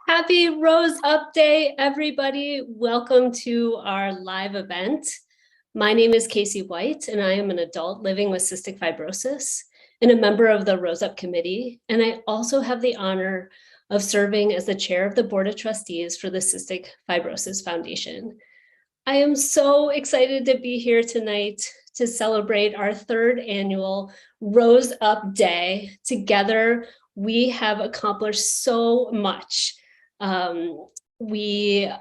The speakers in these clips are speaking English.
Happy Rose Up Day, everybody. Welcome to our live event. My name is Casey White, and I am an adult living with cystic fibrosis and a member of the Rose Up Committee. And I also have the honor of serving as the chair of the Board of Trustees for the Cystic Fibrosis Foundation. I am so excited to be here tonight to celebrate our third annual Rose Up Day. Together, we have accomplished so much. It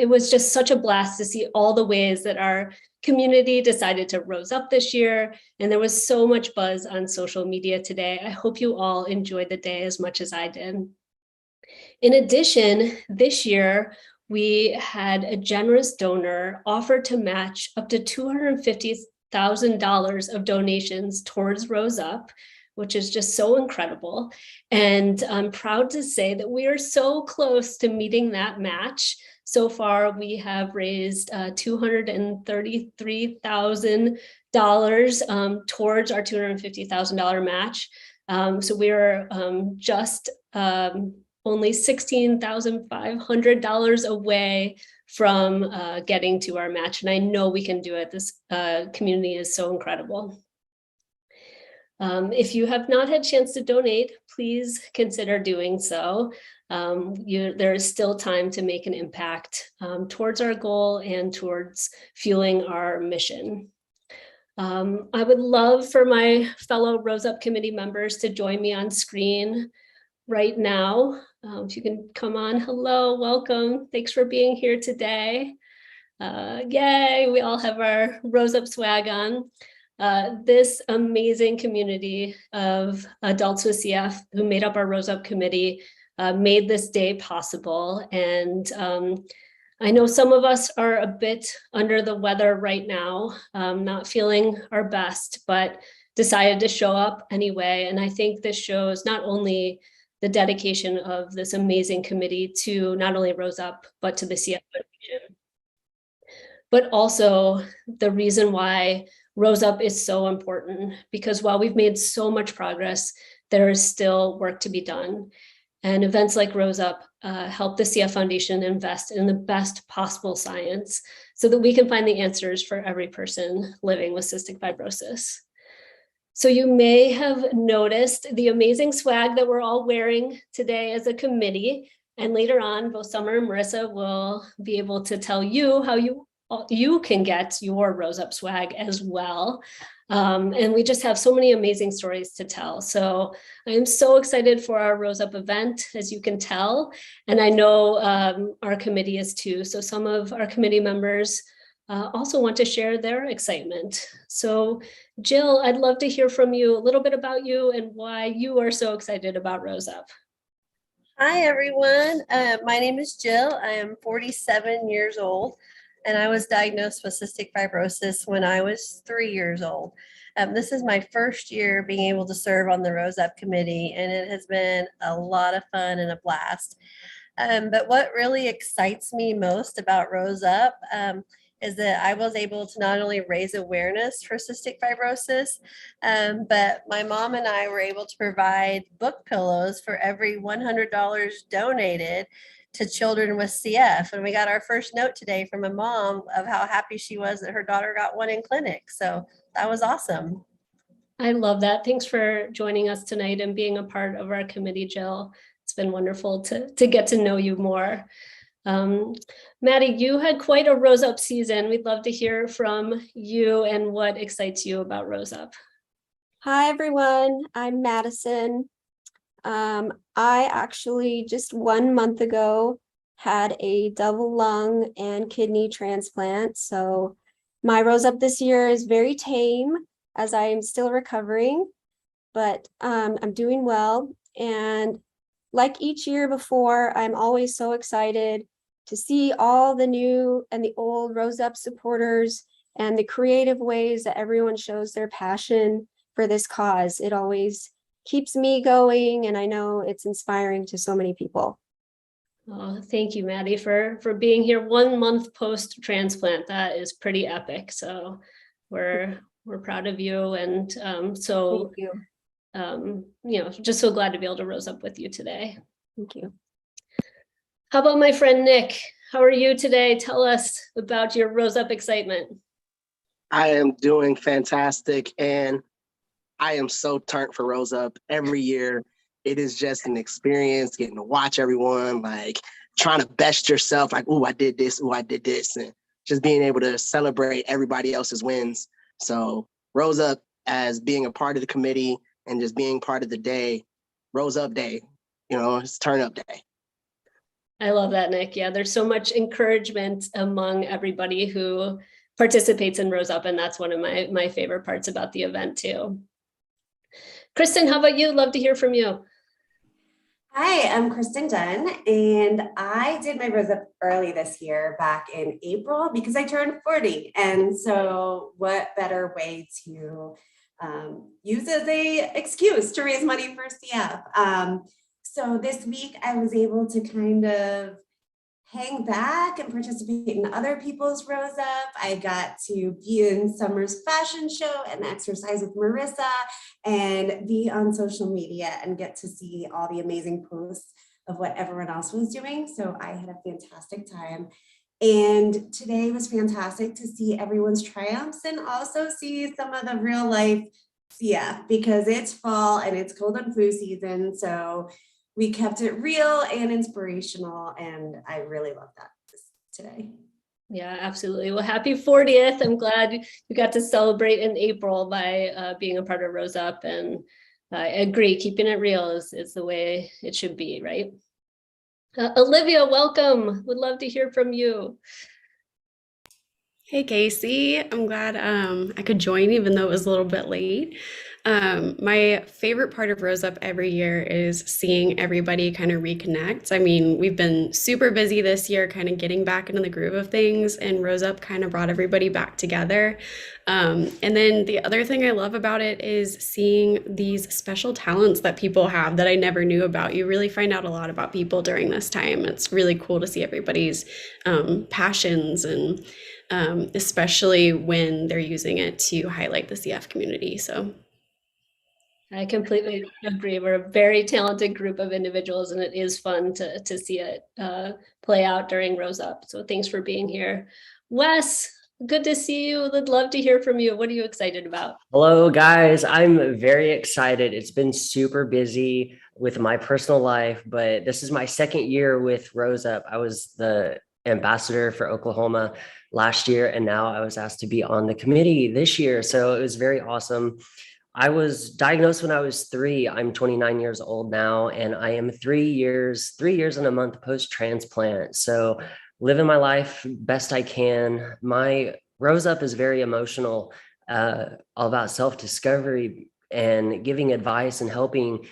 was just such a blast to see all the ways that our community decided to rose up this year, and there was so much buzz on social media today. I hope you all enjoyed the day as much as I did. In addition, this year, we had a generous donor offer to match up to $250,000 of donations towards Rose Up, which is just so incredible. And I'm proud to say that we are so close to meeting that match. So far, we have raised $233,000 towards our $250,000 match. So we are just only $16,500 away from getting to our match. And I know we can do it. This community is so incredible. If you have not had a chance to donate, please consider doing so. There is still time to make an impact towards our goal and towards fueling our mission. I would love for my fellow Rose Up Committee members to join me on screen right now. If you can come on. Hello, welcome. Thanks for being here today. Yay, we all have our Rose Up swag on. This amazing community of adults with CF who made up our Rose Up Committee made this day possible. And I know some of us are a bit under the weather right now, not feeling our best, but decided to show up anyway. And I think this shows not only the dedication of this amazing committee to not only Rose Up, but to the CF Foundation, but also the reason why Rose Up is so important, because while we've made so much progress, there is still work to be done. And events like Rose Up help the CF Foundation invest in the best possible science so that we can find the answers for every person living with cystic fibrosis. So you may have noticed the amazing swag that we're all wearing today as a committee. And later on, both Summer and Marissa will be able to tell you how you can get your Rose Up swag as well. And we just have so many amazing stories to tell. So I am so excited for our Rose Up event, as you can tell. And I know our committee is too. So some of our committee members also want to share their excitement. So Jill, I'd love to hear from you a little bit about you and why you are so excited about Rose Up. Hi, everyone. My name is Jill. I am 47 years old, and I was diagnosed with cystic fibrosis when I was 3 years old. This is my first year being able to serve on the Rose Up Committee, and it has been a lot of fun and a blast. But what really excites me most about Rose Up is that I was able to not only raise awareness for cystic fibrosis, but my mom and I were able to provide book pillows for every $100 donated to children with CF. And we got our first note today from a mom of how happy she was that her daughter got one in clinic. So that was awesome. I love that. Thanks for joining us tonight and being a part of our committee, Jill. It's been wonderful to get to know you more. Maddie, you had quite a Rose Up season. We'd love to hear from you and what excites you about Rose Up. Hi, everyone. I'm Madison. I actually just 1 month ago had a double lung and kidney transplant. So my Rose Up this year is very tame as I am still recovering, but I'm doing well. And like each year before, I'm always so excited to see all the new and the old Rose Up supporters and the creative ways that everyone shows their passion for this cause. It always keeps me going, and I know it's inspiring to so many people. Oh, thank you, Maddie, for being here 1 month post-transplant. That is pretty epic. So we're proud of you, and so Thank you. Just so glad to be able to Rose Up with you today. Thank you. How about my friend Nick? How are you today? Tell us about your Rose Up excitement. I am doing fantastic, and I am so turned for Rose Up every year. It is just an experience getting to watch everyone, like trying to best yourself, like, oh, I did this, oh, I did this, and just being able to celebrate everybody else's wins. So Rose Up as being a part of the committee and just being part of the day, Rose Up Day, it's turn up day. I love that, Nick. Yeah, there's so much encouragement among everybody who participates in Rose Up, and that's one of my favorite parts about the event too. Kristin, how about you? Love to hear from you. Hi, I'm Kristin Dunn, and I did my Rose Up early this year back in April because I turned 40. And so what better way to use as a excuse to raise money for CF. So this week I was able to kind of hang back and participate in other people's Rose Up. I got to be in Summer's fashion show and exercise with Marissa and be on social media and get to see all the amazing posts of what everyone else was doing. So I had a fantastic time. And today was fantastic to see everyone's triumphs and also see some of the real life CF because it's fall and it's cold and flu season. So we kept it real and inspirational, and I really love that today. Yeah, absolutely. Well, happy 40th. I'm glad you got to celebrate in April by being a part of Rose Up, and I agree, keeping it real is the way it should be, right? Olivia, welcome. Would love to hear from you. Hey Casey, I'm glad I could join even though it was a little bit late. My favorite part of Rose Up every year is seeing everybody kind of reconnect. I mean, we've been super busy this year kind of getting back into the groove of things, and Rose Up kind of brought everybody back together. And then the other thing I love about it is seeing these special talents that people have that I never knew about. You really find out a lot about people during this time. It's really cool to see everybody's passions and especially when they're using it to highlight the CF community. So I completely agree. We're a very talented group of individuals, and it is fun to see it play out during Rose Up. So thanks for being here. Wes, good to see you. Would love to hear from you. What are you excited about? Hello, guys. I'm very excited. It's been super busy with my personal life, but this is my second year with Rose Up. I was the ambassador for Oklahoma last year, and now I was asked to be on the committee this year. So it was very awesome. I was diagnosed when I was 3. I'm 29 years old now, and I am 3 years and a month post-transplant. So living my life best I can. My Rose Up is very emotional, all about self-discovery and giving advice and helping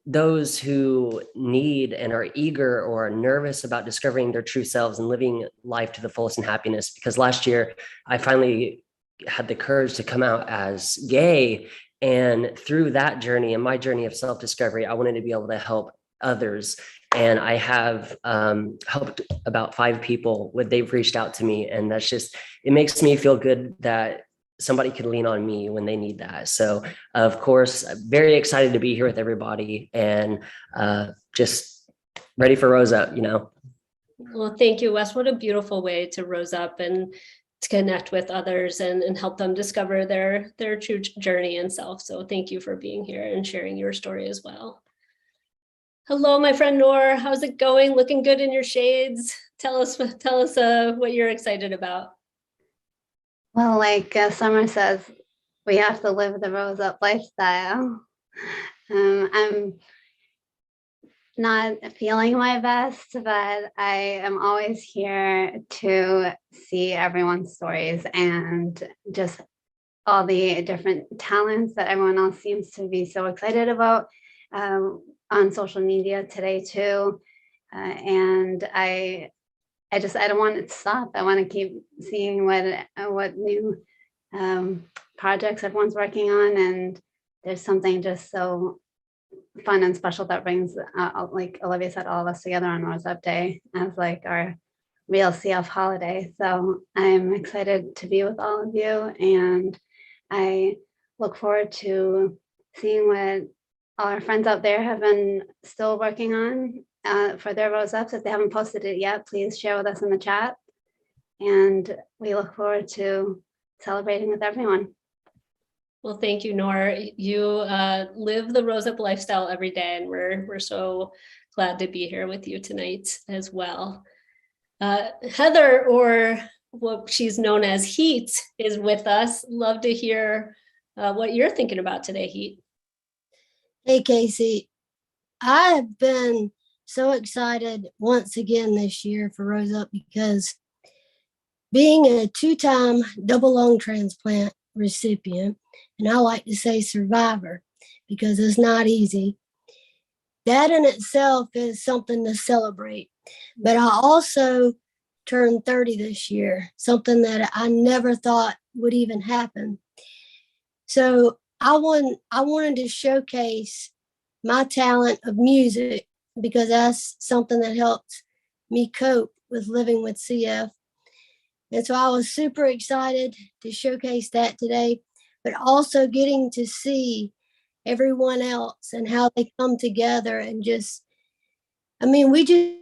those who need and are eager or are nervous about discovering their true selves and living life to the fullest and happiness. Because last year I finally had the courage to come out as gay. And through that journey and my journey of self-discovery, I wanted to be able to help others. And I have helped about 5 people when they've reached out to me. And that's just, it makes me feel good that somebody can lean on me when they need that. So of course, I'm very excited to be here with everybody and just ready for Rose Up, Well, thank you, Wes. What a beautiful way to Rose Up and to connect with others and help them discover their true journey and self. So thank you for being here and sharing your story as well. Hello, my friend Noor. How's it going? Looking good in your shades. Tell us what you're excited about. Well, like Summer says, we have to live the Rose Up lifestyle. I'm not feeling my best, but I am always here to see everyone's stories and just all the different talents that everyone else seems to be so excited about on social media today too. And I don't want it to stop. I want to keep seeing what new projects everyone's working on, and there's something just so fun and special that brings, like Olivia said, all of us together on Rose Up Day as like our real CF holiday. So I'm excited to be with all of you, and I look forward to seeing what all our friends out there have been still working on for their Rose Ups. If they haven't posted it yet, please share with us in the chat. And we look forward to celebrating with everyone. Well, thank you, Noor. You live the Rose Up lifestyle every day, and we're so glad to be here with you tonight as well. Heather, or what she's known as Heat, is with us. Love to hear what you're thinking about today, Heat. Hey, Casey. I have been so excited once again this year for Rose Up because being a 2-time double lung transplant recipient, and I like to say survivor because it's not easy, that in itself is something to celebrate. But I also turned 30 this year, something that I never thought would even happen. So I wanted to showcase my talent of music because that's something that helps me cope with living with CF. And so I was super excited to showcase that today, but also getting to see everyone else and how they come together and just, I mean, we just,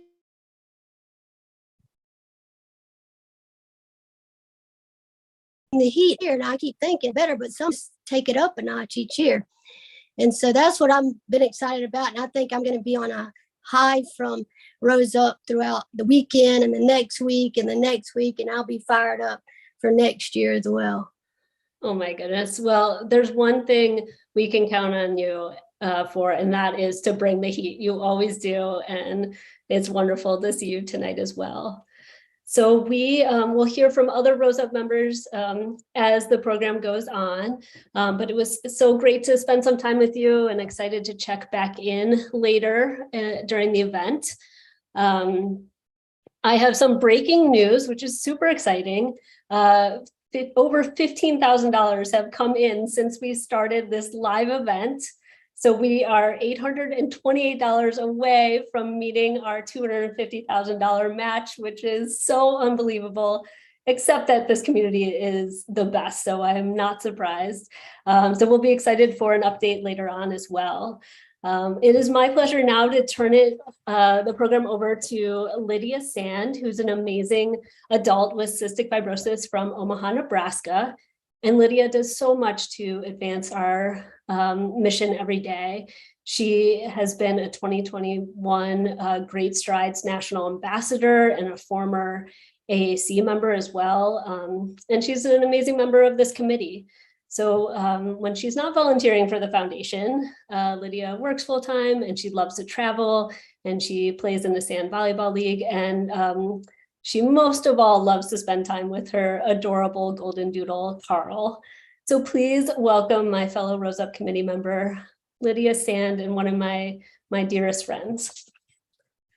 the heat here, and I keep thinking better, but some take it up a notch each year. And so that's what I've been excited about. And I think I'm going to be on a high from Rose Up throughout the weekend and the next week and the next week. And I'll be fired up for next year as well. Oh my goodness. Well, there's one thing we can count on you for, and that is to bring the heat. You always do. And it's wonderful to see you tonight as well. So we will hear from other Rose Up members as the program goes on, but it was so great to spend some time with you and excited to check back in later during the event. I have some breaking news, which is super exciting. Over $15,000 have come in since we started this live event. So we are $828 away from meeting our $250,000 match, which is so unbelievable, except that this community is the best. So I'm not surprised. So we'll be excited for an update later on as well. It is my pleasure now to turn the program over to Lydia Sand, who's an amazing adult with cystic fibrosis from Omaha, Nebraska. And Lydia does so much to advance our mission every day. She has been a 2021 Great Strides National Ambassador and a former AAC member as well. And she's an amazing member of this committee. So when she's not volunteering for the foundation, Lydia works full time and she loves to travel and she plays in the Sand Volleyball League. And she most of all loves to spend time with her adorable golden doodle, Carl. So please welcome my fellow Rose Up committee member, Lydia Sand, and one of my dearest friends.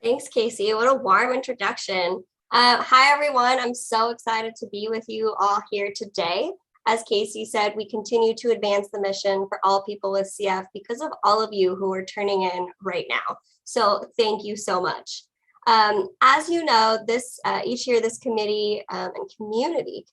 Thanks, Casey. What a warm introduction. Hi, everyone. I'm so excited to be with you all here today. As Casey said, we continue to advance the mission for all people with CF because of all of you who are turning in right now. So thank you so much. As you know, each year this committee and community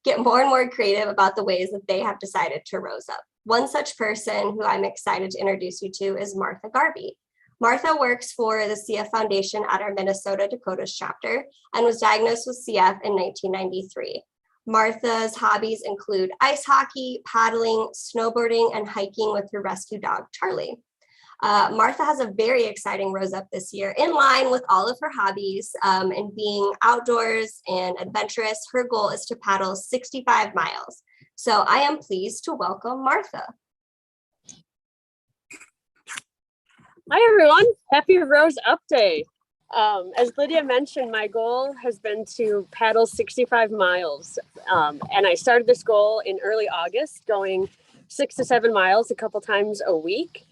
get more and more creative about the ways that they have decided to Rose Up. One such person who I'm excited to introduce you to is Martha Garvey. Martha works for the CF Foundation at our Minnesota Dakotas chapter and was diagnosed with CF in 1993. Martha's hobbies include ice hockey, paddling, snowboarding, and hiking with her rescue dog, Charlie. Martha has a very exciting Rose Up this year in line with all of her hobbies and being outdoors and adventurous. Her goal is to paddle 65 miles. So I am pleased to welcome Martha. Hi, everyone. Happy Rose Up Day. As Lydia mentioned, my goal has been to paddle 65 miles. And I started this goal in early August, going 6 to 7 miles a couple times a week.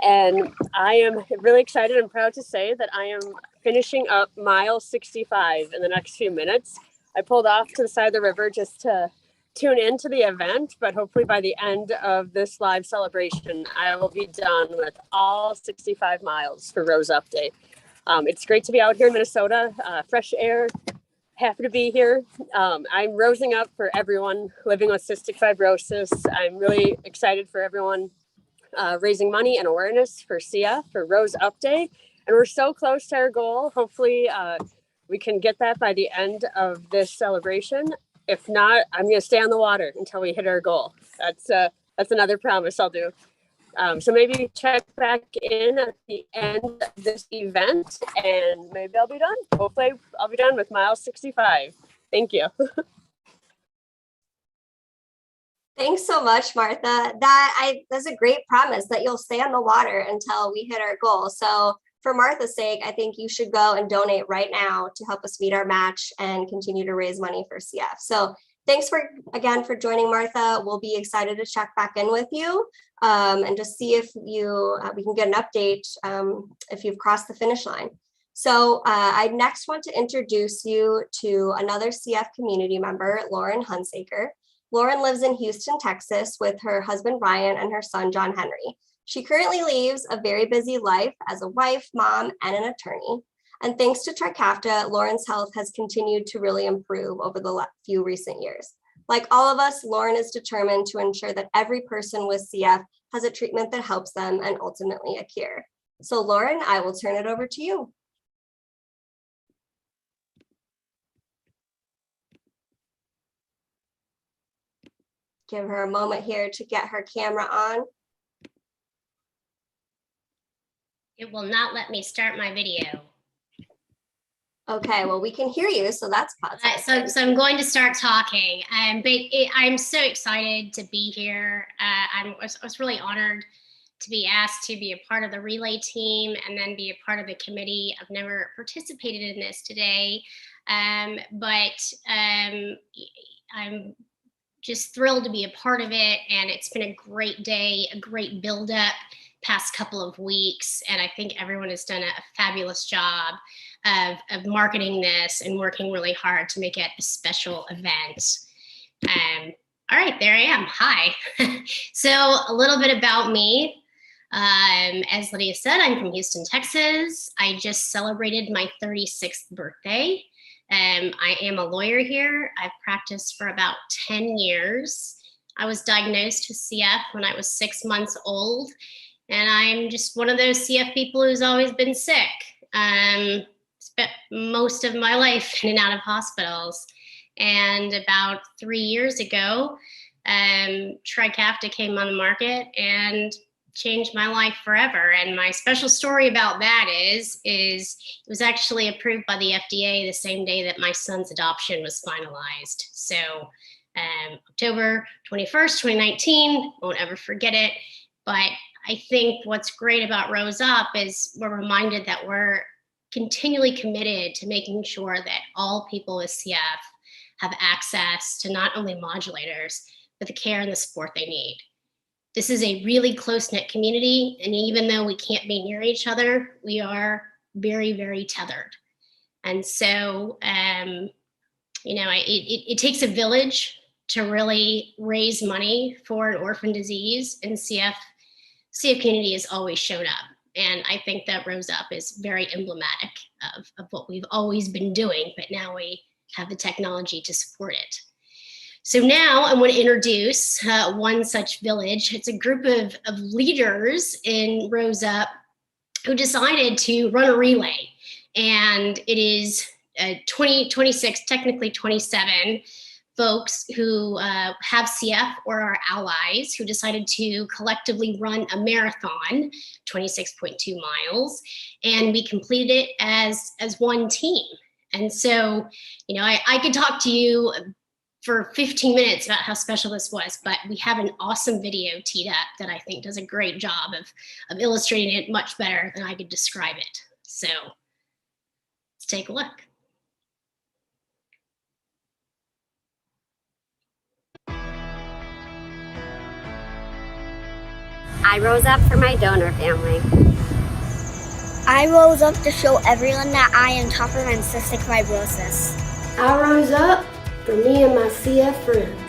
And I am really excited and proud to say that I am finishing up mile 65 in the next few minutes. I pulled off to the side of the river just to tune into the event, but hopefully by the end of this live celebration, I will be done with all 65 miles for Rose Up Day. It's great to be out here in Minnesota, fresh air, happy to be here. I'm rosing up for everyone living with cystic fibrosis. I'm really excited for everyone raising money and awareness for CF for Rose Up Day. and we're so close to our goal. Hopefully we can get that by the end of this celebration. If not, I'm going to stay on the water until we hit our goal. That's another promise I'll do. So maybe check back in at the end of this event and maybe I'll be done. Hopefully I'll be done with mile 65. Thank you. Thanks so much, Martha. That's a great promise that you'll stay on the water until we hit our goal. So for Martha's sake, I think you should go and donate right now to help us meet our match and continue to raise money for CF. So thanks again for joining, Martha. We'll be excited to check back in with you and just see if we can get an update if you've crossed the finish line. So I next want to introduce you to another CF community member, Lauren Hunsaker. Lauren lives in Houston, Texas with her husband, Ryan, and her son, John Henry. She currently leads a very busy life as a wife, mom, and an attorney. And thanks to Trikafta, Lauren's health has continued to really improve over the few recent years. Like all of us, Lauren is determined to ensure that every person with CF has a treatment that helps them and ultimately a cure. So Lauren, I will turn it over to you. Give her a moment here to get her camera on. It will not let me start my video. Okay, well, we can hear you, so that's positive. So I'm going to start talking. I'm so excited to be here. I was really honored to be asked to be a part of the relay team and then be a part of the committee. I've never participated in this today, but I'm just thrilled to be a part of it. And it's been a great day, a great buildup past couple of weeks. And I think everyone has done a fabulous job of marketing this and working really hard to make it a special event. All right, there I am. Hi. So a little bit about me. As Lydia said, I'm from Houston, Texas. I just celebrated my 36th birthday. I am a lawyer here. I've practiced for about 10 years. I was diagnosed with CF when I was 6 months old, and I'm just one of those CF people who's always been sick. Spent most of my life in and out of hospitals. And about 3 years ago, Trikafta came on the market and changed my life forever. And my special story about that is it was actually approved by the FDA the same day that my son's adoption was finalized. So October 21st, 2019, won't ever forget it. But I think what's great about Rose Up is we're reminded that we're continually committed to making sure that all people with CF have access to not only modulators, but the care and the support they need. This is a really close-knit community, and even though we can't be near each other, we are very, very tethered. And so, it takes a village to really raise money for an orphan disease, and CF community has always shown up. And I think that Rose Up is very emblematic of what we've always been doing, but now we have the technology to support it. So now I want to introduce one such village. It's a group of leaders in Rose Up who decided to run a relay. And it is 26, technically 27 folks who have CF or are allies who decided to collectively run a marathon, 26.2 miles, and we completed it as one team. And so, I could talk to you for 15 minutes about how special this was, but we have an awesome video teed up that I think does a great job of illustrating it much better than I could describe it. So let's take a look. I rose up for my donor family. I rose up to show everyone that I am tougher than cystic fibrosis. I rose up for me and my CF friends.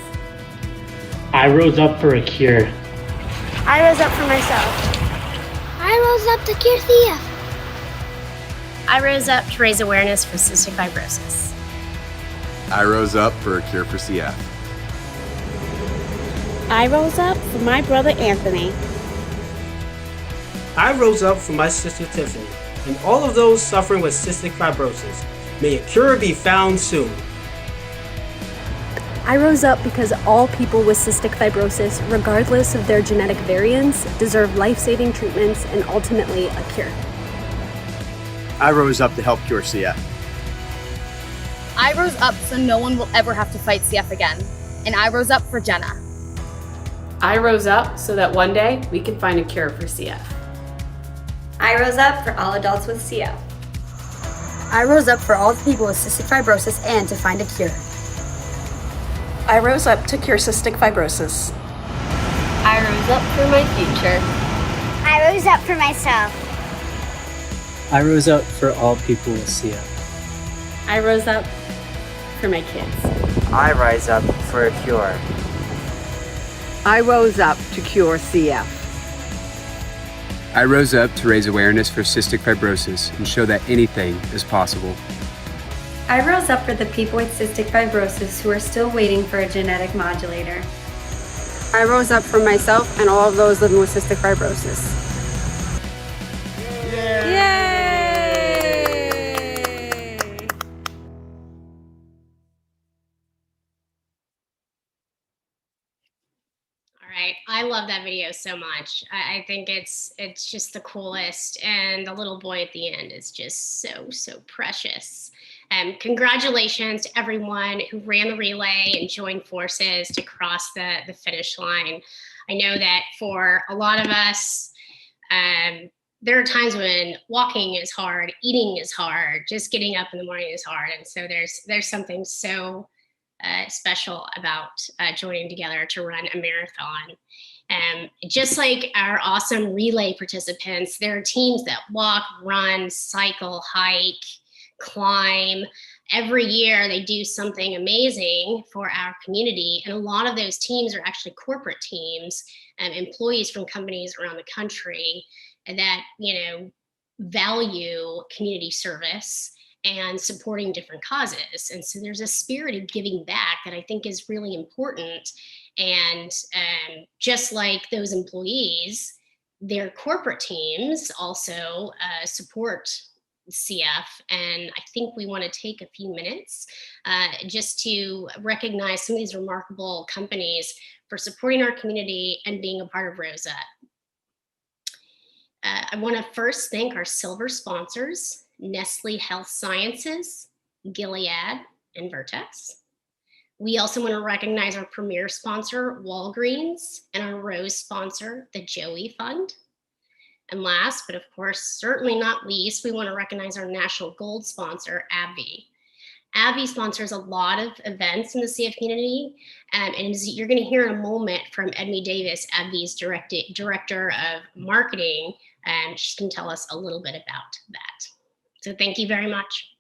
I rose up for a cure. I rose up for myself. I rose up to cure CF. I rose up to raise awareness for cystic fibrosis. I rose up for a cure for CF. I rose up for my brother Anthony. I rose up for my sister Tiffany and all of those suffering with cystic fibrosis. May a cure be found soon. I rose up because all people with cystic fibrosis, regardless of their genetic variants, deserve life-saving treatments and ultimately a cure. I rose up to help cure CF. I rose up so no one will ever have to fight CF again. And I rose up for Jenna. I rose up so that one day we can find a cure for CF. I rose up for all adults with CF. I rose up for all the people with cystic fibrosis and to find a cure. I rose up to cure cystic fibrosis. I rose up for my future. I rose up for myself. I rose up for all people with CF. I rose up for my kids. I rise up for a cure. I rose up to cure CF. I rose up to raise awareness for cystic fibrosis and show that anything is possible. I rose up for the people with cystic fibrosis who are still waiting for a genetic modulator. I rose up for myself and all of those living with cystic fibrosis. Yay! I love that video so much. I think it's just the coolest, and the little boy at the end is just so precious. Congratulations to everyone who ran the relay and joined forces to cross the finish line. I know that for a lot of us, there are times when walking is hard, eating is hard, just getting up in the morning is hard, and so there's something so special about joining together to run a marathon. Just like our awesome relay participants, there are teams that walk, run, cycle, hike, climb. Every year they do something amazing for our community. And a lot of those teams are actually corporate teams and employees from companies around the country that, value community service and supporting different causes. And so there's a spirit of giving back that I think is really important. And just like those employees, their corporate teams also support CF. And I think we want to take a few minutes just to recognize some of these remarkable companies for supporting our community and being a part of Rose Up. I want to first thank our silver sponsors, Nestle Health Sciences, Gilead, and Vertex. We also want to recognize our premier sponsor, Walgreens, and our Rose sponsor, the Joey Fund. And last, but of course, certainly not least, we want to recognize our national gold sponsor, AbbVie. AbbVie sponsors a lot of events in the CF community, and as you're going to hear in a moment from Edmee Davis, AbbVie's director of marketing, and she can tell us a little bit about that. So thank you very much.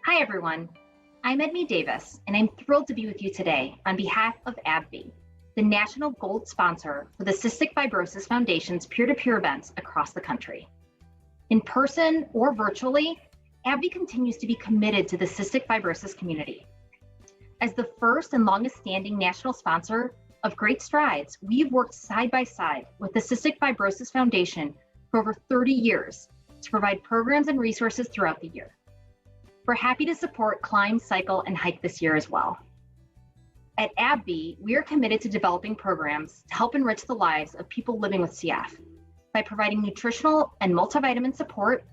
Hi, everyone. I'm Edmee Davis, and I'm thrilled to be with you today on behalf of AbbVie, the national gold sponsor for the Cystic Fibrosis Foundation's peer-to-peer events across the country. In person or virtually, AbbVie continues to be committed to the cystic fibrosis community. As the first and longest-standing national sponsor of Great Strides, we've worked side by side with the Cystic Fibrosis Foundation for over 30 years to provide programs and resources throughout the year. We're happy to support Climb, Cycle, and Hike this year as well. At AbbVie, we are committed to developing programs to help enrich the lives of people living with CF by providing nutritional and multivitamin support,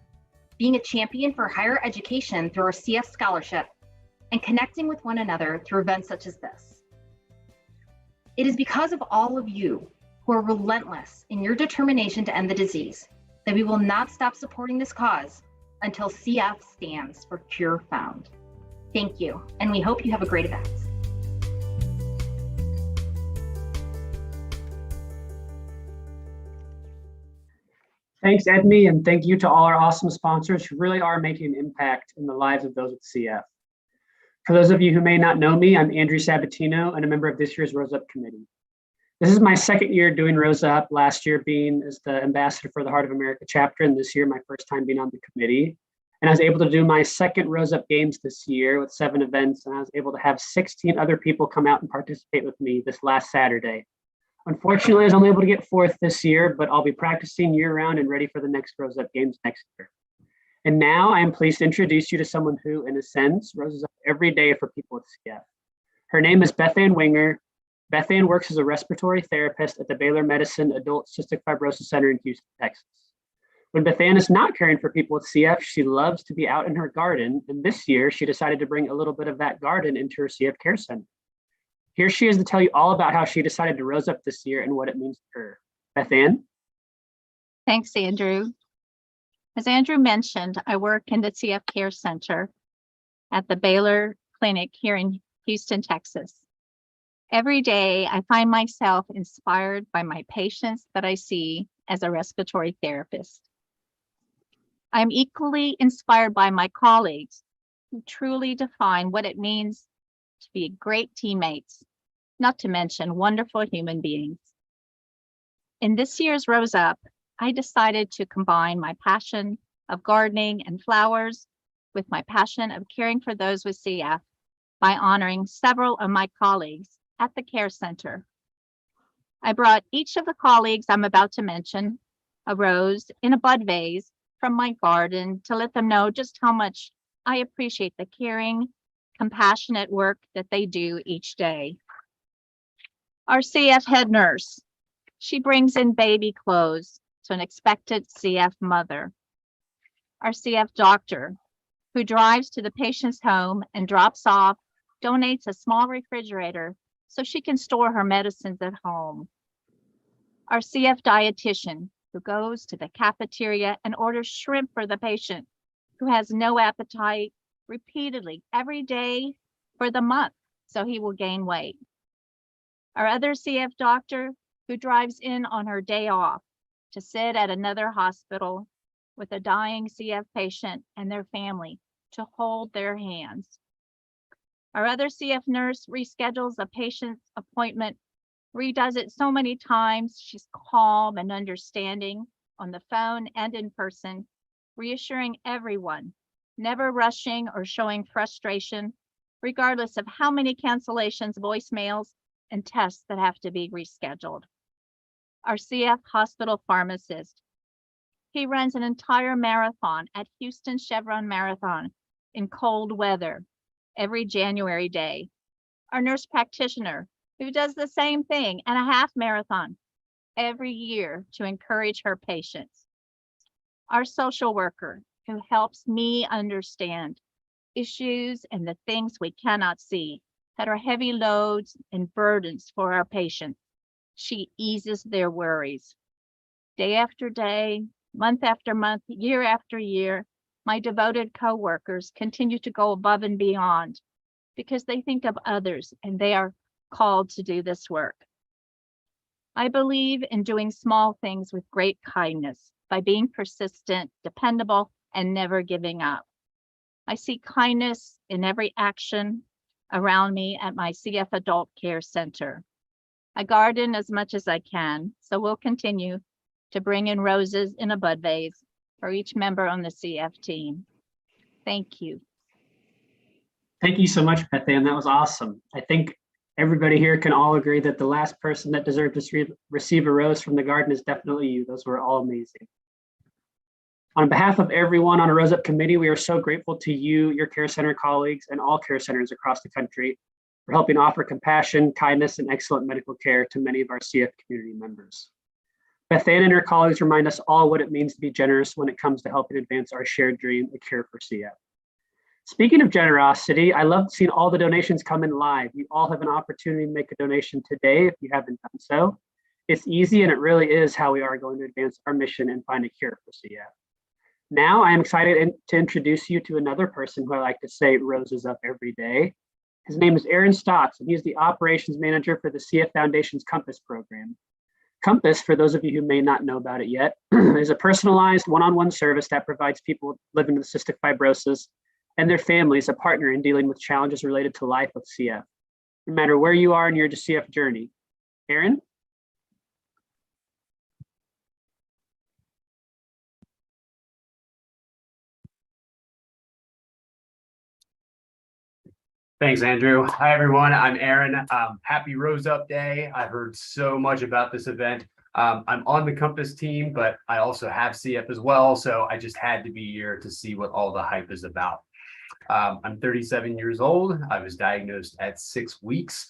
being a champion for higher education through our CF Scholarship, and connecting with one another through events such as this. It is because of all of you who are relentless in your determination to end the disease that we will not stop supporting this cause until CF stands for Cure Found. Thank you, and we hope you have a great event. Thanks, Edmee, and thank you to all our awesome sponsors who really are making an impact in the lives of those with CF. For those of you who may not know me, I'm Andrew Sabatino and a member of this year's Rose Up Committee. This is my second year doing Rose Up, last year being as the ambassador for the Heart of America chapter, and this year my first time being on the committee. And I was able to do my second Rose Up Games this year with 7 events, and I was able to have 16 other people come out and participate with me this last Saturday. Unfortunately, I was only able to get 4th this year, but I'll be practicing year-round and ready for the next Rose Up Games next year. And now I am pleased to introduce you to someone who, in a sense, roses up every day for people with CF. Her name is Bethanne Wenger. Bethanne works as a respiratory therapist at the Baylor Medicine Adult Cystic Fibrosis Center in Houston, Texas. When Bethanne is not caring for people with CF, she loves to be out in her garden, and this year she decided to bring a little bit of that garden into her CF care center. Here she is to tell you all about how she decided to rose up this year and what it means to her. Bethanne? Thanks, Andrew. As Andrew mentioned, I work in the CF Care Center at the Baylor Clinic here in Houston, Texas. Every day, I find myself inspired by my patients that I see as a respiratory therapist. I'm equally inspired by my colleagues who truly define what it means to be great teammates, not to mention wonderful human beings. In this year's Rose Up, I decided to combine my passion of gardening and flowers with my passion of caring for those with CF by honoring several of my colleagues at the care center. I brought each of the colleagues I'm about to mention a rose in a bud vase from my garden to let them know just how much I appreciate the caring, compassionate work that they do each day. Our CF head nurse, she brings in baby clothes to an expected CF mother. Our CF doctor, who drives to the patient's home and drops off, donates a small refrigerator so she can store her medicines at home. Our CF dietitian, who goes to the cafeteria and orders shrimp for the patient who has no appetite repeatedly every day for the month so he will gain weight. Our other CF doctor, who drives in on her day off to sit at another hospital with a dying CF patient and their family to hold their hands. Our other CF nurse reschedules a patient's appointment, redoes it so many times. She's calm and understanding on the phone and in person, reassuring everyone, never rushing or showing frustration, regardless of how many cancellations, voicemails, and tests that have to be rescheduled. Our CF hospital pharmacist, he runs an entire marathon at Houston Chevron Marathon in cold weather every January day. Our nurse practitioner, who does the same thing and a half marathon every year to encourage her patients. Our social worker, who helps me understand issues and the things we cannot see that are heavy loads and burdens for our patients. She eases their worries. Day after day, month after month, year after year, my devoted coworkers continue to go above and beyond because they think of others and they are called to do this work. I believe in doing small things with great kindness by being persistent, dependable, and never giving up. I see kindness in every action around me at my CF Adult Care Center. I garden as much as I can, so we'll continue to bring in roses in a bud vase for each member on the CF team. Thank you. Thank you so much, Bethanne. That was awesome. I think everybody here can all agree that the last person that deserved to receive a rose from the garden is definitely you. Those were all amazing. On behalf of everyone on a Rose Up committee, we are so grateful to you, your care center colleagues, and all care centers across the country for helping offer compassion, kindness, and excellent medical care to many of our CF community members. Bethanne and her colleagues remind us all what it means to be generous when it comes to helping advance our shared dream, a cure for CF. Speaking of generosity, I love seeing all the donations come in live. You all have an opportunity to make a donation today if you haven't done so. It's easy, and it really is how we are going to advance our mission and find a cure for CF. Now I am excited to introduce you to another person who I like to say roses up every day. His name is Aaron Stotts, and he's the operations manager for the CF Foundation's Compass program. Compass, for those of you who may not know about it yet, is a personalized one-on-one service that provides people living with cystic fibrosis and their families a partner in dealing with challenges related to life with CF, no matter where you are in your CF journey. Aaron? Thanks, Andrew. Hi, everyone. I'm Aaron. Happy Rose Up Day. I've heard so much about this event. I'm on the Compass team, but I also have CF as well. So I just had to be here to see what all the hype is about. I'm 37 years old. I was diagnosed at 6 weeks.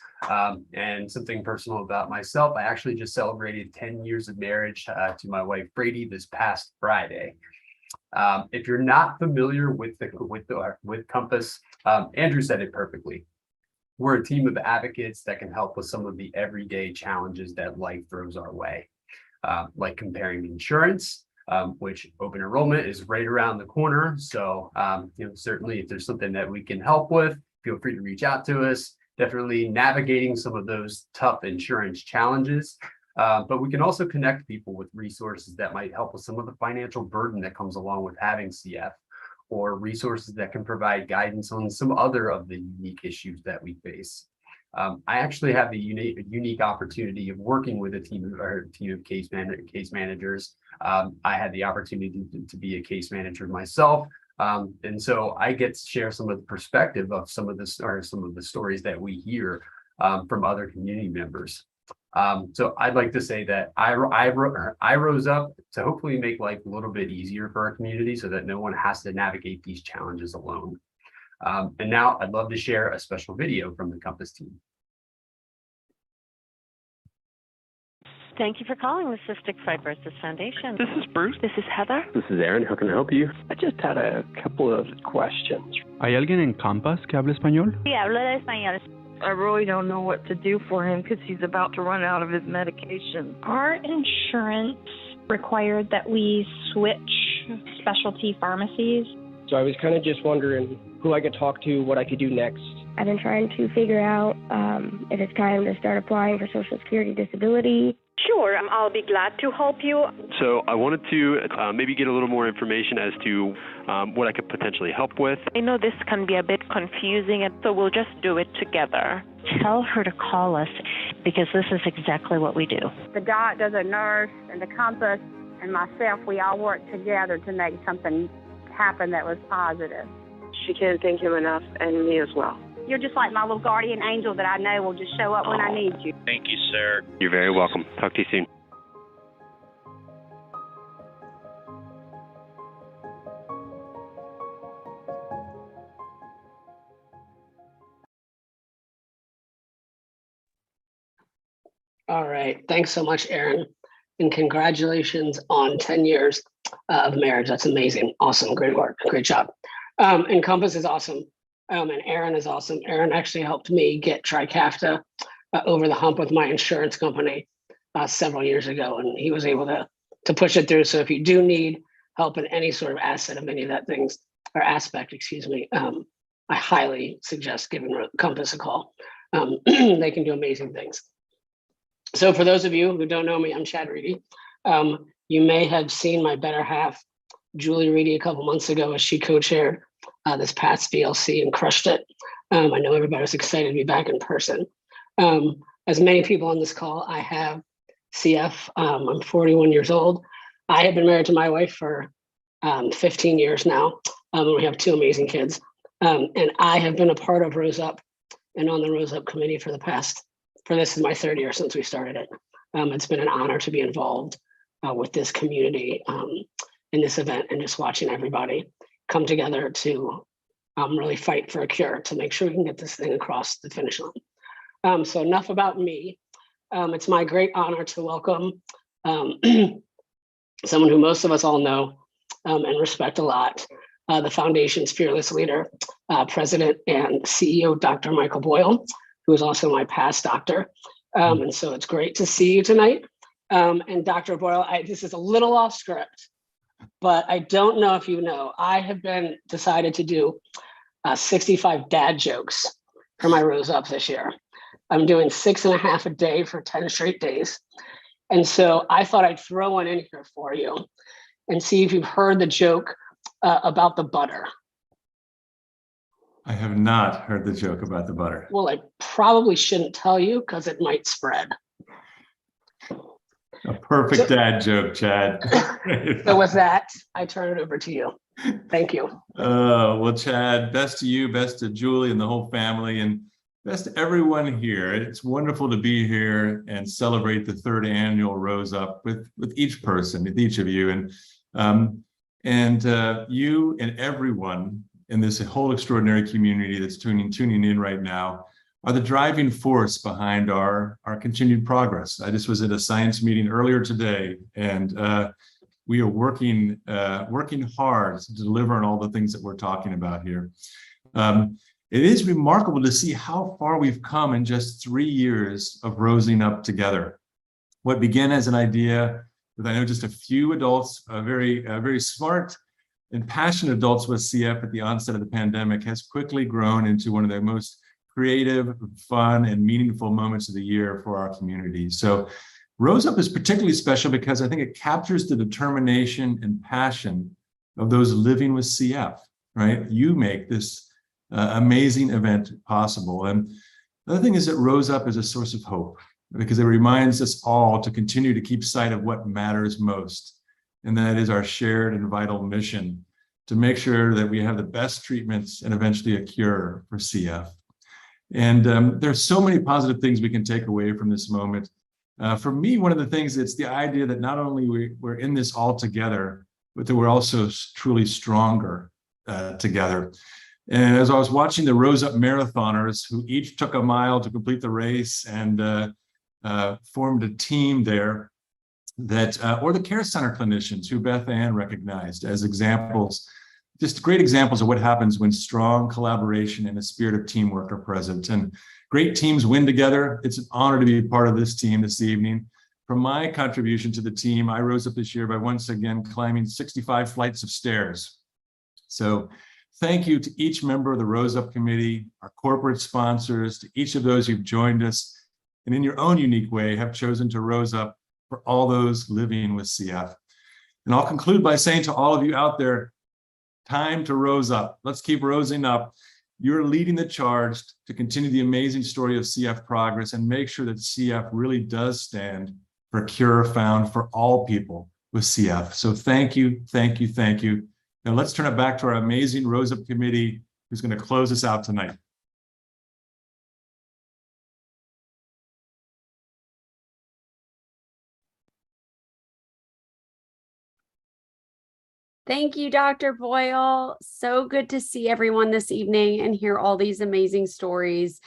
And something personal about myself, I actually just celebrated 10 years of marriage to my wife, Riedy, this past Friday. If you're not familiar with Compass, Andrew said it perfectly. We're a team of advocates that can help with some of the everyday challenges that life throws our way, like comparing insurance, which open enrollment is right around the corner. So, certainly if there's something that we can help with, feel free to reach out to us. Definitely navigating some of those tough insurance challenges. But we can also connect people with resources that might help with some of the financial burden that comes along with having CF, or resources that can provide guidance on some other of the unique issues that we face. I actually have the unique opportunity of working with a team of case managers. I had the opportunity to be a case manager myself. And so I get to share some of the perspective of some of the stories that we hear from other community members. So I'd like to say that I rose up to hopefully make life a little bit easier for our community so that no one has to navigate these challenges alone. And now I'd love to share a special video from the Compass team. Thank you for calling the Cystic Fibrosis Foundation. This is Bruce. This is Heather. This is Aaron. How can I help you? I just had a couple of questions. ¿Hay alguien en Compass que hable español? Sí, hablo de español. I really don't know what to do for him because he's about to run out of his medication. Our insurance required that we switch specialty pharmacies. So I was kind of just wondering who I could talk to, what I could do next. I've been trying to figure out if it's time to start applying for Social Security disability. Sure, I'll be glad to help you. So I wanted to maybe get a little more information as to what I could potentially help with. I know this can be a bit confusing, and so we'll just do it together. Tell her to call us because this is exactly what we do. The doctor, the nurse, and the Compass, and myself, we all worked together to make something happen that was positive. She can't thank him enough, and me as well. You're just like my little guardian angel that I know will just show up when I need you. Thank you, sir. You're very welcome. Talk to you soon. All right. Thanks so much, Aaron. And congratulations on 10 years of marriage. That's amazing. Awesome. Great work. Great job. And Compass is awesome. And Aaron is awesome. Aaron actually helped me get Trikafta over the hump with my insurance company several years ago, and he was able to push it through. So if you do need help in any sort of asset of any of that things or aspect, excuse me, I highly suggest giving Compass a call. They can do amazing things. So for those of you who don't know me, I'm Chad Riedy. You may have seen my better half, Julie Riedy, a couple months ago as she co-chaired this past VLC and crushed it. I know everybody's excited to be back in person. As many people on this call, I have CF. I'm 41 years old. I have been married to my wife for 15 years now. And we have 2 amazing kids. And I have been a part of Rose Up and on the Rose Up committee for this is my 3rd year since we started it. It's been an honor to be involved with this community in this event and just watching everybody come together to really fight for a cure to make sure we can get this thing across the finish line. So enough about me. It's my great honor to welcome someone who most of us all know and respect a lot, the Foundation's fearless leader, President and CEO, Dr. Michael Boyle, who is also my past doctor. And so it's great to see you tonight. And Dr. Boyle, this is a little off script, but I don't know if you know, I have been decided to do 65 dad jokes for my Rose Up this year. I'm doing 6.5 a day for 10 straight days. And so I thought I'd throw one in here for you and see if you've heard the joke about the butter. I have not heard the joke about the butter. Well, I probably shouldn't tell you because it might spread. A perfect dad joke, Chad. So with that, I turn it over to you. Thank you. Well, Chad, best to you, best to Julie and the whole family, and best to everyone here. It's wonderful to be here and celebrate the third annual Rose Up with each person, with each of you, and you and everyone in this whole extraordinary community that's tuning in right now are the driving force behind our continued progress. I just was at a science meeting earlier today, and we are working hard to deliver on all the things that we're talking about here. It is remarkable to see how far we've come in just 3 years of rosing up together. What began as an idea with, I know, just a few adults, very smart and passionate adults with CF at the onset of the pandemic, has quickly grown into one of the most creative, fun, and meaningful moments of the year for our community. So Rose Up is particularly special because I think it captures the determination and passion of those living with CF, right? You make this amazing event possible. And the other thing is that Rose Up is a source of hope because it reminds us all to continue to keep sight of what matters most. And that is our shared and vital mission to make sure that we have the best treatments and eventually a cure for CF. And there's so many positive things we can take away from this moment. For me, one of the things, it's the idea that not only we're in this all together, but that we're also truly stronger together. And as I was watching the Rose Up marathoners, who each took a mile to complete the race and formed a team there, or the care center clinicians who Bethanne recognized as examples, just great examples of what happens when strong collaboration and a spirit of teamwork are present. And great teams win together. It's an honor to be part of this team this evening. From my contribution to the team, I rose up this year by once again climbing 65 flights of stairs. So thank you to each member of the Rose Up Committee, our corporate sponsors, to each of those who've joined us and in your own unique way have chosen to rose up for all those living with CF. And I'll conclude by saying to all of you out there, time to rose up. Let's keep rosing up. You're leading the charge to continue the amazing story of CF progress and make sure that CF really does stand for a cure found for all people with CF. So thank you, thank you, thank you. Now let's turn it back to our amazing Rose Up Committee who's going to close us out tonight. Thank you, Dr. Boyle. So good to see everyone this evening and hear all these amazing stories.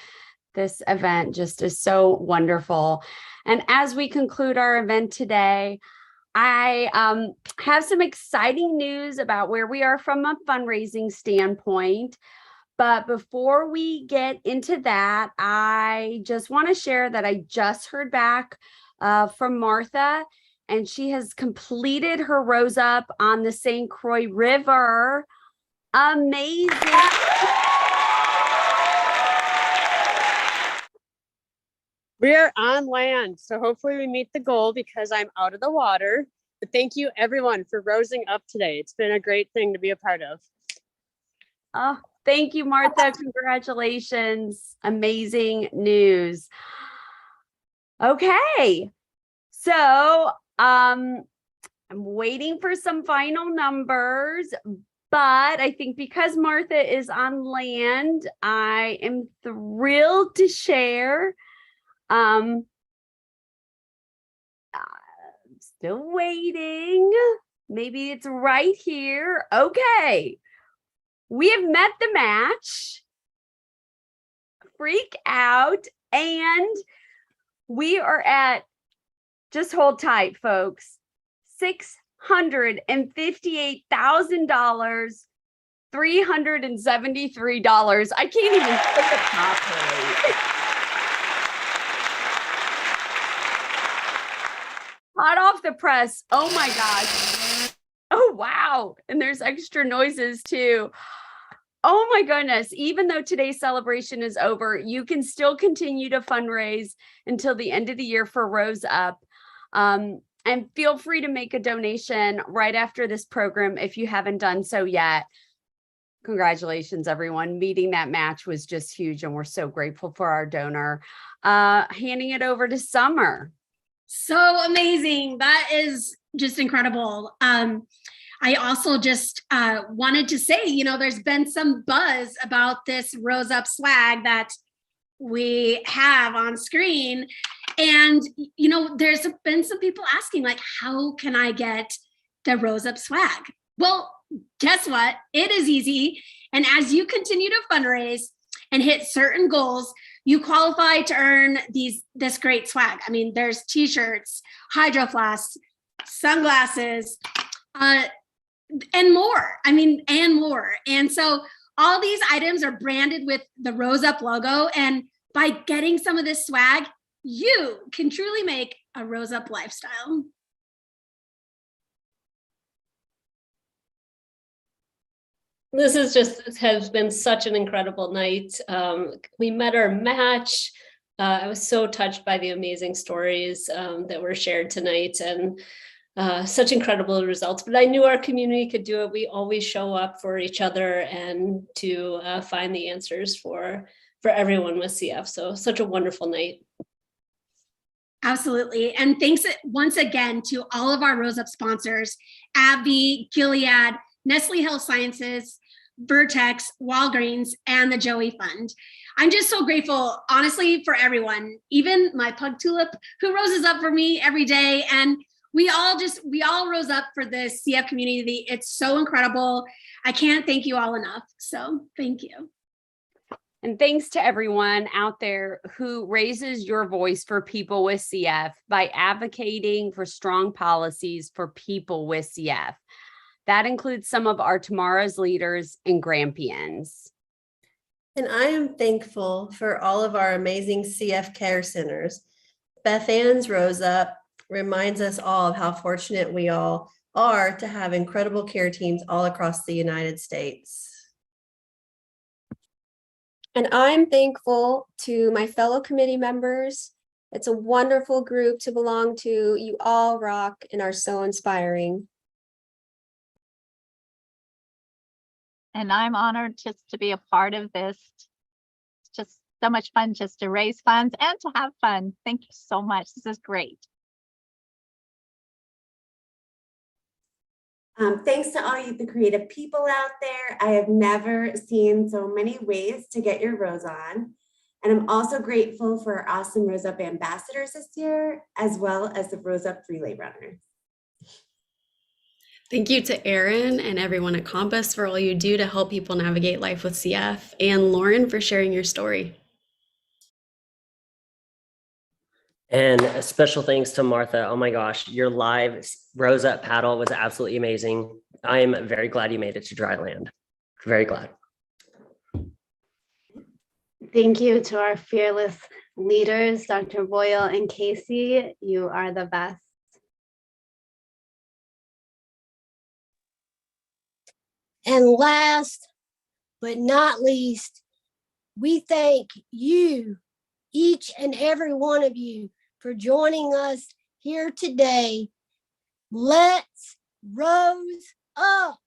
This event just is so wonderful. And as we conclude our event today, I have some exciting news about where we are from a fundraising standpoint. But before we get into that, I just want to share that I just heard back from Martha, and she has completed her Rose Up on the St. Croix River. Amazing. We are on land, so hopefully we meet the goal because I'm out of the water. But thank you everyone for rosing up today. It's been a great thing to be a part of. Oh, thank you, Martha. Congratulations. Amazing news. Okay. So I'm waiting for some final numbers, but I think because Martha is on land, I am thrilled to share. Still waiting. Maybe it's right here. Okay. We have met the match. Freak out. And we are at, just hold tight, folks, $658,000, $373. I can't even say it properly. Hot off the press. Oh my gosh. Oh, wow. And there's extra noises too. Oh my goodness. Even though today's celebration is over, you can still continue to fundraise until the end of the year for Rose Up. And feel free to make a donation right after this program if you haven't done so yet. Congratulations, everyone. Meeting that match was just huge, and we're so grateful for our donor. Handing it over to Summer. So amazing. That is just incredible. I also just wanted to say, there's been some buzz about this Rose Up swag that we have on screen. And, there's been some people asking, like, how can I get the Rose Up swag? Well, guess what? It is easy. And as you continue to fundraise and hit certain goals, you qualify to earn this great swag. I mean, there's t-shirts, hydro flasks, sunglasses, and more. And more. And so all these items are branded with the Rose Up logo. And by getting some of this swag, you can truly make a Rose Up lifestyle. This has been such an incredible night. We met our match. I was so touched by the amazing stories that were shared tonight, and such incredible results. But I knew our community could do it. We always show up for each other and to find the answers for everyone with CF. So such a wonderful night. Absolutely. And thanks once again to all of our Rose Up sponsors, AbbVie, Gilead, Nestle Health Sciences, Vertex, Walgreens, and the Joey Fund. I'm just so grateful, honestly, for everyone, even my pug Tulip, who roses up for me every day. And we all rose up for the CF community. It's so incredible. I can't thank you all enough. So thank you. And thanks to everyone out there who raises your voice for people with CF by advocating for strong policies for people with CF. That includes some of our tomorrow's leaders and Grampians. And I am thankful for all of our amazing CF care centers. Bethanne's Rose Up reminds us all of how fortunate we all are to have incredible care teams all across the United States. And I'm thankful to my fellow committee members. It's a wonderful group to belong to. You all rock and are so inspiring. And I'm honored just to be a part of this. It's just so much fun just to raise funds and to have fun. Thank you so much. This is great. Thanks to all you, the creative people out there. I have never seen so many ways to get your rose on. And I'm also grateful for our awesome Rose Up ambassadors this year, as well as the Rose Up relay runners. Thank you to Erin and everyone at Compass for all you do to help people navigate life with CF, and Lauren for sharing your story. And a special thanks to Martha. Oh my gosh, your live Rose Up paddle was absolutely amazing. I am very glad you made it to dry land. Very glad. Thank you to our fearless leaders, Dr. Boyle and Casey. You are the best. And last but not least, we thank you, each and every one of you, for joining us here today. Let's rose up.